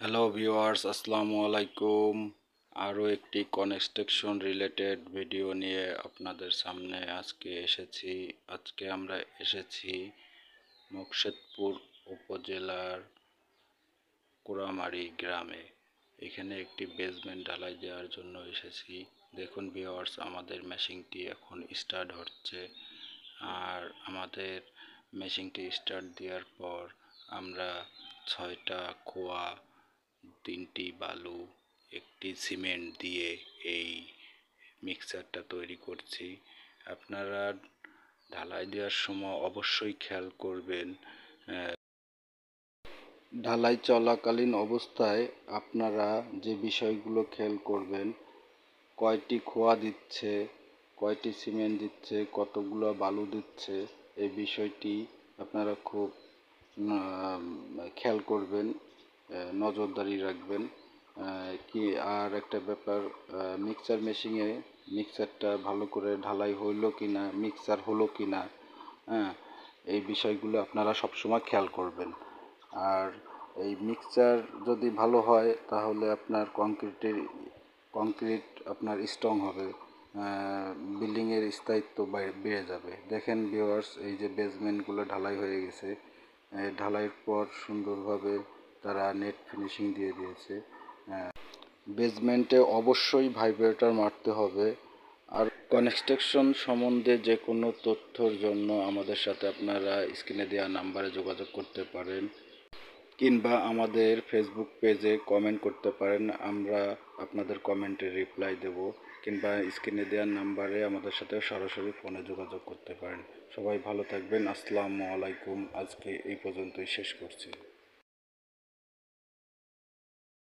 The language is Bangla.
হ্যালো ভিউয়ার্স, আসসালামু আলাইকুম। আরও একটি কনস্ট্রাকশন রিলেটেড ভিডিও নিয়ে আপনাদের সামনে আজকে আমরা এসেছি মোকশেদপুর উপজেলার কোড়ামারি গ্রামে। এখানে একটি বেসমেন্ট ঢালাই দেওয়ার জন্য এসেছি। দেখুন ভিউয়ার্স, আমাদের মেশিনটি এখন স্টার্ট হচ্ছে। আর আমাদের মেশিনটি স্টার্ট দেওয়ার পর আমরা 6টা খোয়া, 3টি বালু, একটি সিমেন্ট দিয়ে এই মিক্সারটা তৈরি করছি। আপনারা ঢালাই দেওয়ার সময় অবশ্যই খেয়াল করবেন, ঢালাই চলাকালীন অবস্থায় আপনারা যে বিষয়গুলো খেয়াল করবেন, কয়টি খোয়া দিচ্ছে, কয়টি সিমেন্ট দিচ্ছে, কতগুলো বালু দিচ্ছে, এই বিষয়টি আপনারা খুব খেয়াল করবেন, নজরদারি রাখবেন। কি আর একটা ব্যাপার, মিক্সার মেশিনে মিক্সারটা ভালো করে ঢালাই হইলো কি না, মিক্সার হলো কি না, হ্যাঁ, এই বিষয়গুলো আপনারা সবসময় খেয়াল করবেন। আর এই মিক্সচার যদি ভালো হয় তাহলে আপনার কংক্রিট আপনার স্ট্রং হবে, বিল্ডিংয়ের স্থায়িত্ব বেড়ে যাবে। দেখেন ভিউয়ার্স, এই যে বেসমেন্টগুলো ঢালাই হয়ে গেছে, ঢালাইয়ের পর সুন্দরভাবে তারা নেট ফিনিশিং দিয়ে দিয়েছে। বেসমেন্টে অবশ্যই ভাইব্রেটর মারতে হবে। আর কনস্ট্রাকশন সম্বন্ধে যে কোনো তথ্যর জন্য আমাদের সাথে আপনারা স্ক্রিনে দেওয়া নাম্বারে যোগাযোগ করতে পারেন, কিংবা আমাদের ফেসবুক পেজে কমেন্ট করতে পারেন। আমরা আপনাদের কমেন্টে রিপ্লাই দেব, কিংবা স্ক্রিনে দেওয়ার নাম্বারে আমাদের সাথে সরাসরি ফোনে যোগাযোগ করতে পারেন। সবাই ভালো থাকবেন। আসসালামু আলাইকুম। আজকে এই পর্যন্তই শেষ করছি।